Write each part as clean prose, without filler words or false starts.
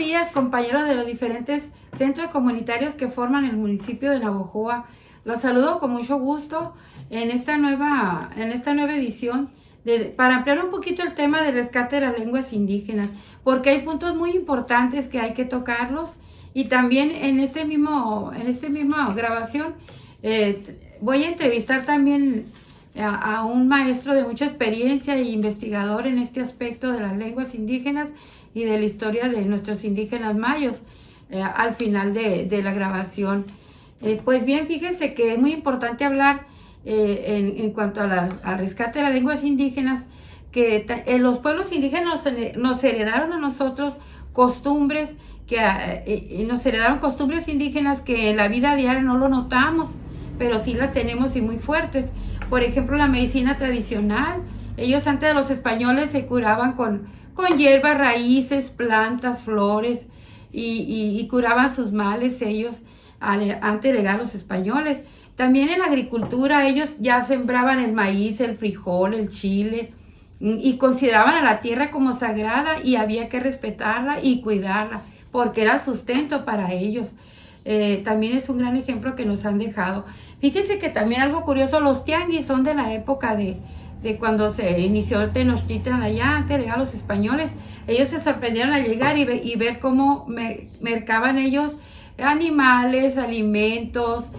días, compañeros de los diferentes centros comunitarios que forman el municipio de Navojoa. Los saludo con mucho gusto en esta nueva edición para ampliar un poquito el tema del rescate de las lenguas indígenas, porque hay puntos muy importantes que hay que tocarlos. Y también en esta misma grabación voy a entrevistar también a un maestro de mucha experiencia e investigador en este aspecto de las lenguas indígenas y de la historia de nuestros indígenas mayos al final de la grabación. Pues bien, fíjense que es muy importante hablar en cuanto al rescate de las lenguas indígenas, que los pueblos indígenas nos heredaron a nosotros costumbres nos heredaron costumbres indígenas que en la vida diaria no lo notamos, pero sí las tenemos y muy fuertes. Por ejemplo, la medicina tradicional. Ellos antes de los españoles se curaban con hierbas, raíces, plantas, flores y curaban sus males ellos antes de llegar a los españoles. También en la agricultura ellos ya sembraban el maíz, el frijol, el chile y consideraban a la tierra como sagrada y había que respetarla y cuidarla porque era sustento para ellos. También es un gran ejemplo que nos han dejado. Fíjense que también algo curioso, los tianguis son de la época de cuando se inició el Tenochtitlan allá, antes de llegar a los españoles. Ellos se sorprendieron al llegar y ver cómo mercaban ellos animales, alimentos,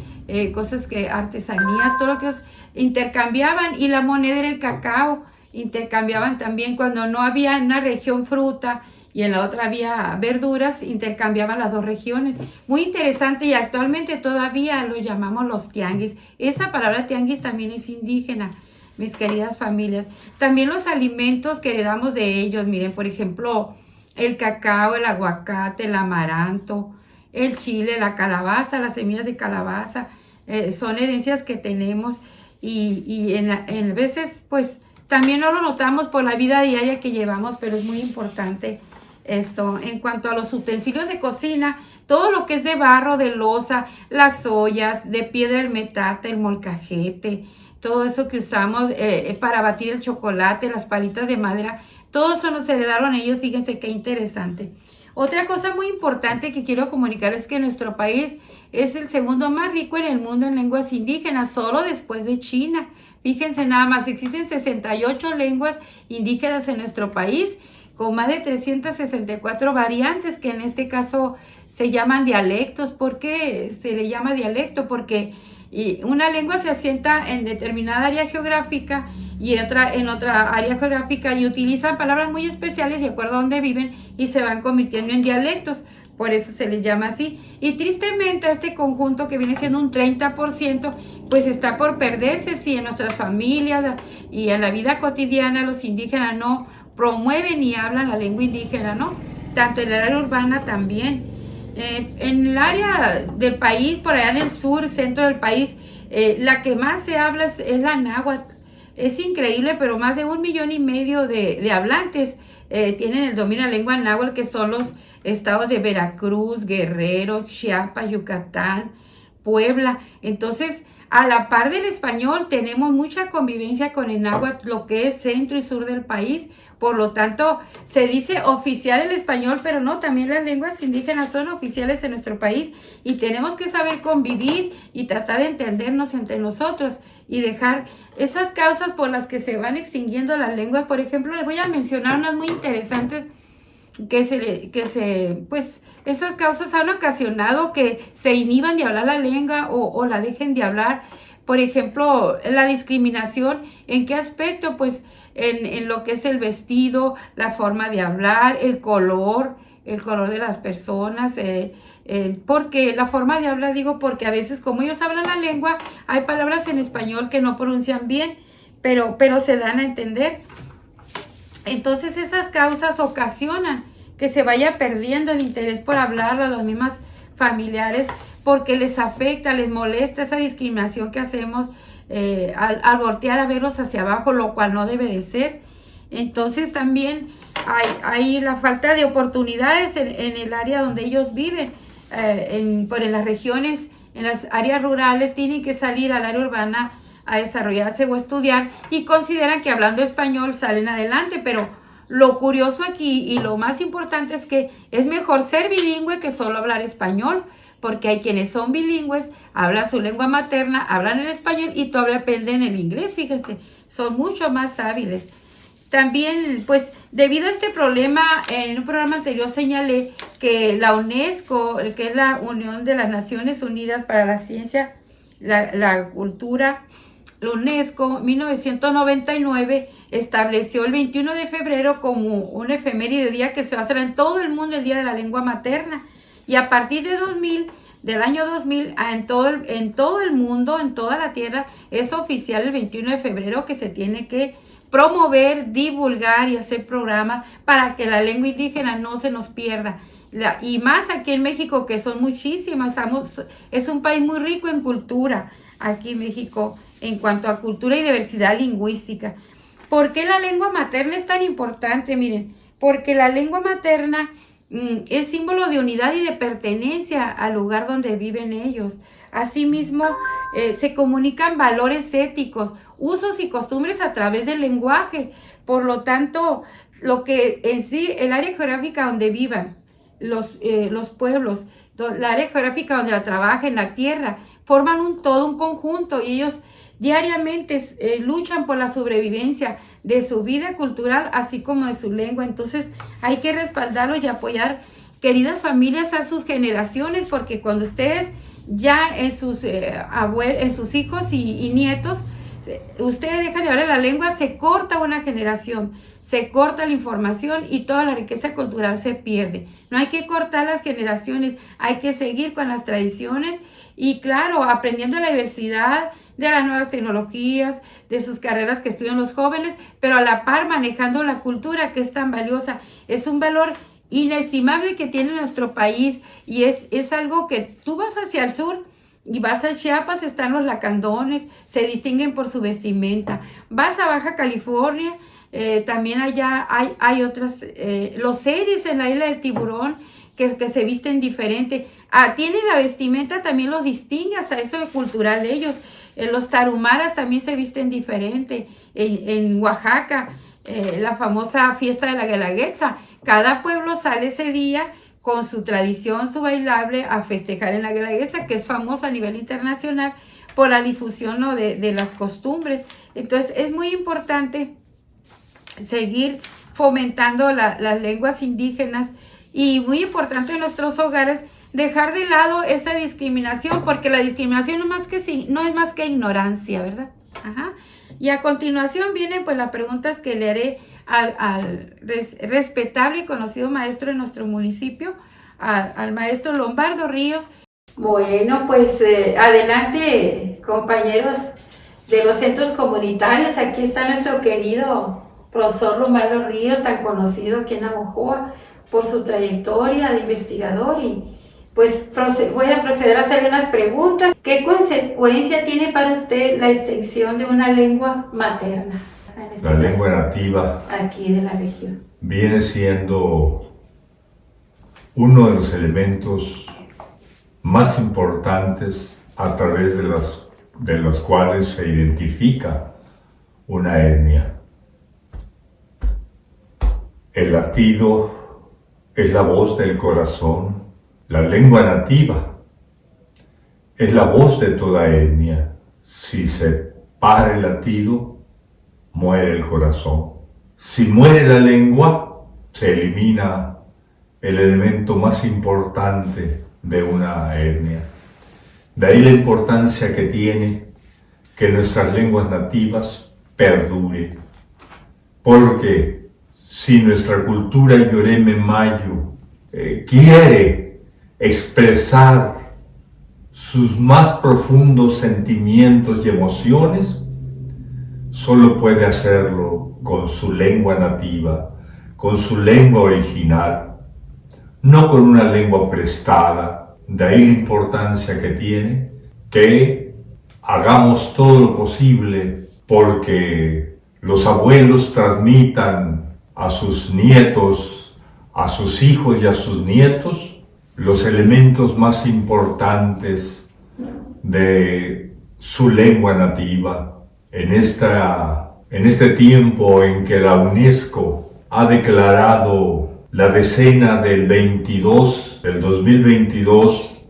cosas artesanías, todo lo que ellos intercambiaban, y la moneda era el cacao. Intercambiaban también cuando no había en una región fruta y en la otra había verduras, intercambiaban las dos regiones. Muy interesante, y actualmente todavía lo llamamos los tianguis. Esa palabra tianguis también es indígena, mis queridas familias. También los alimentos que heredamos de ellos, miren, por ejemplo, el cacao, el aguacate, el amaranto, el chile, la calabaza, las semillas de calabaza, son herencias que tenemos y en veces pues también no lo notamos por la vida diaria que llevamos, pero es muy importante esto. En cuanto a los utensilios de cocina, todo lo que es de barro, de loza, las ollas, de piedra, el metate, el molcajete, todo eso que usamos para batir el chocolate, las palitas de madera, todo eso nos heredaron ellos. Fíjense qué interesante. Otra cosa muy importante que quiero comunicar es que nuestro país es el segundo más rico en el mundo en lenguas indígenas, solo después de China. Fíjense nada más, existen 68 lenguas indígenas en nuestro país, con más de 364 variantes, que en este caso se llaman dialectos. ¿Por qué se le llama dialecto? Porque una lengua se asienta en determinada área geográfica y otra en otra área geográfica, y utilizan palabras muy especiales de acuerdo a donde viven y se van convirtiendo en dialectos. Por eso se les llama así. Y tristemente este conjunto, que viene siendo un 30%, pues está por perderse si en nuestras familias y en la vida cotidiana los indígenas no promueven y hablan la lengua indígena, ¿no? Tanto en el área urbana también. En el área del país, por allá en el sur, centro del país, la que más se habla es la náhuatl. Es increíble, pero más de 1,5 millones de hablantes tienen el dominio de la lengua náhuatl, que son los estados de Veracruz, Guerrero, Chiapas, Yucatán, Puebla. Entonces, a la par del español, tenemos mucha convivencia con el náhuatl, lo que es centro y sur del país. Por lo tanto, se dice oficial el español, pero no, también las lenguas indígenas son oficiales en nuestro país, y tenemos que saber convivir y tratar de entendernos entre nosotros y dejar esas causas por las que se van extinguiendo las lenguas. Por ejemplo, les voy a mencionar unas muy interesantes pues esas causas han ocasionado que se inhiban de hablar la lengua o la dejen de hablar. Por ejemplo, la discriminación, ¿en qué aspecto? Pues en lo que es el vestido, la forma de hablar, el color de las personas, porque la forma de hablar, digo, porque a veces como ellos hablan la lengua, hay palabras en español que no pronuncian bien, pero se dan a entender. Entonces esas causas ocasionan que se vaya perdiendo el interés por hablar a los mismos familiares, porque les afecta, les molesta esa discriminación que hacemos al voltear a verlos hacia abajo, lo cual no debe de ser. Entonces también hay la falta de oportunidades en el área donde ellos viven. En las regiones, en las áreas rurales, tienen que salir al área urbana a desarrollarse o estudiar, y consideran que hablando español salen adelante, pero lo curioso aquí y lo más importante es que es mejor ser bilingüe que solo hablar español, porque hay quienes son bilingües, hablan su lengua materna, hablan el español y todavía aprenden el inglés, fíjense, son mucho más hábiles. También, pues, debido a este problema, en un programa anterior señalé que la UNESCO, que es la Unión de las Naciones Unidas para la Ciencia, la Cultura, la UNESCO, 1999, estableció el 21 de febrero como un efeméride día que se va a hacer en todo el mundo, el Día de la Lengua Materna. Y a partir de 2000, del año 2000, en todo el mundo, en toda la tierra, es oficial el 21 de febrero que se tiene que promover, divulgar y hacer programas para que la lengua indígena no se nos pierda. Y más aquí en México, que son muchísimas, es un país muy rico en cultura, aquí en México, en cuanto a cultura y diversidad lingüística. ¿Por qué la lengua materna es tan importante? Miren, porque la lengua materna es símbolo de unidad y de pertenencia al lugar donde viven ellos. Asimismo, se comunican valores éticos, usos y costumbres a través del lenguaje. Por lo tanto, lo que en sí, el área geográfica donde vivan los pueblos, la área geográfica donde la trabajen, la tierra, forman todo un conjunto y ellos diariamente luchan por la sobrevivencia de su vida cultural, así como de su lengua. Entonces hay que respaldarlos y apoyar, queridas familias, a sus generaciones, porque cuando ustedes ya en sus hijos y nietos, ustedes dejan de hablar la lengua, se corta una generación, se corta la información y toda la riqueza cultural se pierde. No hay que cortar las generaciones, hay que seguir con las tradiciones y, claro, aprendiendo la diversidad de las nuevas tecnologías, de sus carreras que estudian los jóvenes, pero a la par manejando la cultura, que es tan valiosa. Es un valor inestimable que tiene nuestro país y es algo que tú vas hacia el sur y vas a Chiapas, están los lacandones, se distinguen por su vestimenta. Vas a Baja California, también allá hay otras, los seris en la isla del Tiburón, que se visten diferente. Tiene la vestimenta, también los distingue, hasta eso es cultural de ellos. Los tarumaras también se visten diferente. En Oaxaca, la famosa fiesta de la Guelaguetza. Cada pueblo sale ese día con su tradición, su bailable, a festejar en la Guelaguetza, que es famosa a nivel internacional por la difusión, ¿no?, de las costumbres. Entonces, es muy importante seguir fomentando las lenguas indígenas y muy importante en nuestros hogares dejar de lado esa discriminación, porque la discriminación no es más que ignorancia, ¿verdad? Ajá. Y a continuación vienen pues las preguntas que le haré al respetable y conocido maestro de nuestro municipio, al maestro Lombardo Ríos. Bueno, pues adelante, compañeros de los centros comunitarios. Aquí está nuestro querido profesor Lombardo Ríos, tan conocido aquí en Navojoa por su trayectoria de investigador, y pues voy a proceder a hacerle unas preguntas. ¿Qué consecuencia tiene para usted la extensión de una lengua materna? La lengua nativa aquí de la región viene siendo uno de los elementos más importantes a través de los cuales se identifica una etnia. El latido es la voz del corazón. La lengua nativa es la voz de toda etnia. Si se para el latido, muere el corazón. Si muere la lengua, se elimina el elemento más importante de una etnia. De ahí la importancia que tiene que nuestras lenguas nativas perduren. Porque si nuestra cultura Yoreme Mayo quiere expresar sus más profundos sentimientos y emociones, solo puede hacerlo con su lengua nativa, con su lengua original, no con una lengua prestada. De ahí la importancia que tiene que hagamos todo lo posible porque los abuelos transmitan a sus nietos, a sus hijos y a sus nietos los elementos más importantes de su lengua nativa. En este tiempo en que la UNESCO ha declarado la decena del 2022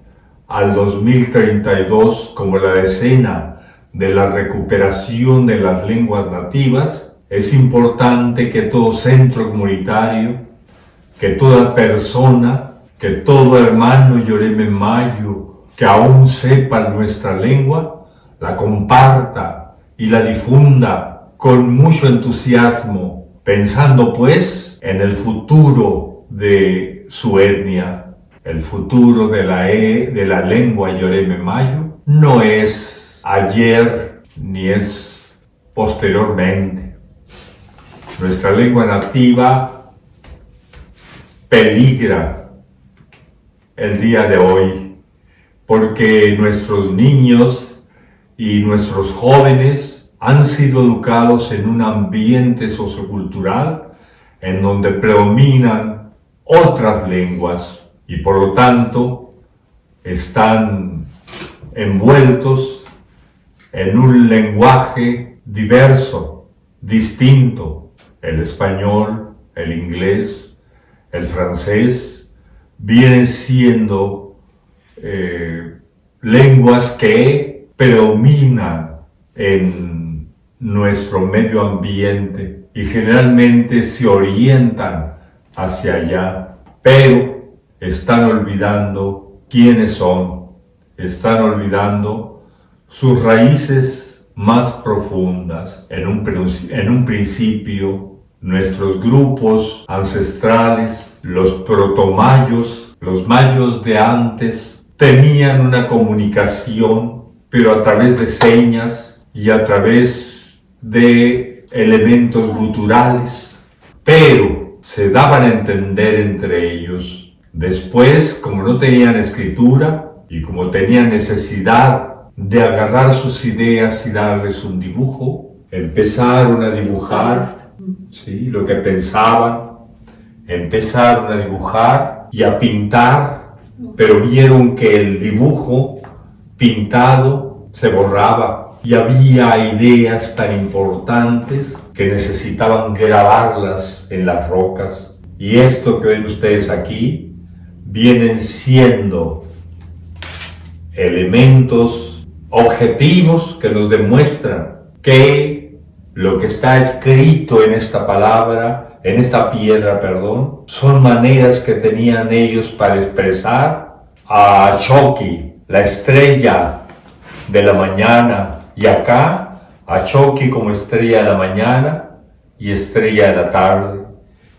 al 2032 como la decena de la recuperación de las lenguas nativas, es importante que todo centro comunitario, que toda persona, que todo hermano Yoreme Mayo que aún sepa nuestra lengua, la comparta y la difunda con mucho entusiasmo, pensando pues en el futuro de su etnia. El futuro de la lengua Yoreme Mayo no es ayer ni es posteriormente. Nuestra lengua nativa peligra el día de hoy porque nuestros niños y nuestros jóvenes han sido educados en un ambiente sociocultural en donde predominan otras lenguas y por lo tanto están envueltos en un lenguaje diverso, distinto. El español, el inglés, el francés vienen siendo lenguas que predominan en nuestro medio ambiente y generalmente se orientan hacia allá, pero están olvidando quiénes son, están olvidando sus raíces más profundas. En un principio, nuestros grupos ancestrales, los protomayos, los mayos de antes, tenían una comunicación, pero a través de señas y a través de elementos guturales, pero se daban a entender entre ellos. Después, como no tenían escritura y como tenían necesidad de agarrar sus ideas y darles un dibujo, empezaron a dibujar, ¿sí?, lo que pensaban, empezaron a dibujar y a pintar, pero vieron que el dibujo pintado se borraba y había ideas tan importantes que necesitaban grabarlas en las rocas. Y esto que ven ustedes aquí vienen siendo elementos objetivos que nos demuestran que lo que está escrito en esta palabra, en esta piedra, son maneras que tenían ellos para expresar a Choqui, la estrella de la mañana, y acá a Choqui como estrella de la mañana y estrella de la tarde.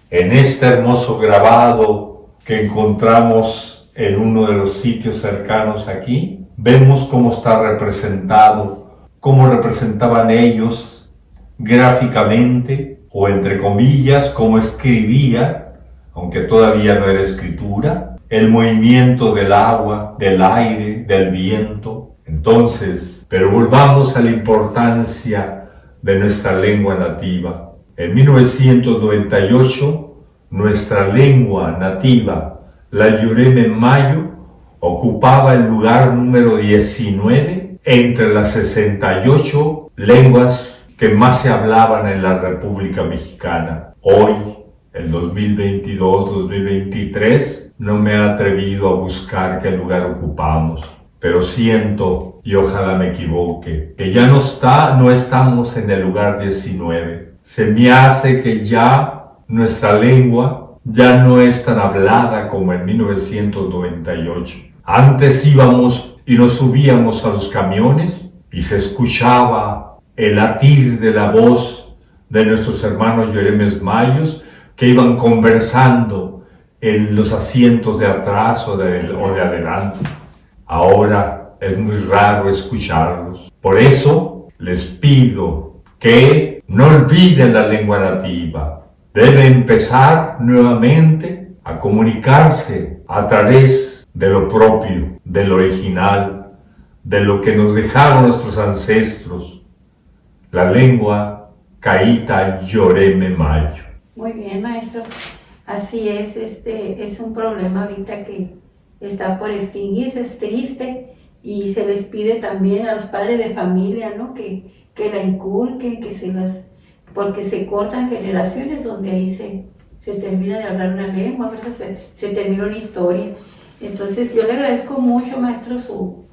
En este hermoso grabado que encontramos en uno de los sitios cercanos aquí, vemos cómo está representado, cómo representaban ellos gráficamente, o entre comillas, cómo escribía, aunque todavía no era escritura, el movimiento del agua, del aire, del viento. Entonces, pero volvamos a la importancia de nuestra lengua nativa. En 1998, nuestra lengua nativa, la Yoreme Mayo, ocupaba el lugar número 19 entre las 68 lenguas que más se hablaban en la República Mexicana. Hoy, el 2022-2023, no me he atrevido a buscar qué lugar ocupamos, pero siento, y ojalá me equivoque, que ya no estamos en el lugar 19. Se me hace que ya nuestra lengua ya no es tan hablada como en 1998. Antes íbamos y nos subíamos a los camiones y se escuchaba el latir de la voz de nuestros hermanos Yoremes Mayos que iban conversando en los asientos de atrás o de adelante. Ahora es muy raro escucharlos. Por eso les pido que no olviden la lengua nativa. Debe empezar nuevamente a comunicarse a través de lo propio, del original, de lo que nos dejaron nuestros ancestros. La lengua Caíta Yoreme Mayo. Muy bien, maestro. Así es, es un problema ahorita que está por extinguirse, es triste, y se les pide también a los padres de familia, ¿no?, que la inculquen, porque se cortan generaciones donde ahí se se termina de hablar una lengua, ¿verdad? Se termina una historia. Entonces yo le agradezco mucho, maestro, su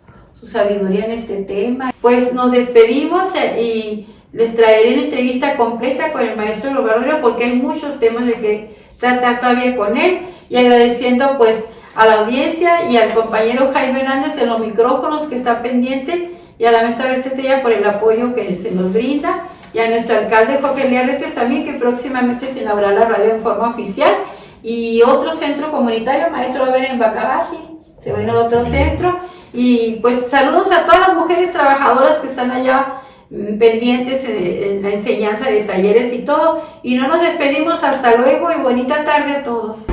sabiduría en este tema. Pues nos despedimos y les traeré una entrevista completa con el maestro Lobario porque hay muchos temas de que tratar todavía con él, y agradeciendo pues a la audiencia y al compañero Jaime Hernández en los micrófonos que está pendiente, y a la maestra Bertetella por el apoyo que se nos brinda, y a nuestro alcalde Jorge Liarretes también, que próximamente se inaugurará la radio en forma oficial, y otro centro comunitario, maestro, va a haber en Bacabashi, se va a ir a otro centro. Y pues saludos a todas las mujeres trabajadoras que están allá pendientes en la enseñanza de talleres y todo. Y no nos despedimos, hasta luego y bonita tarde a todos.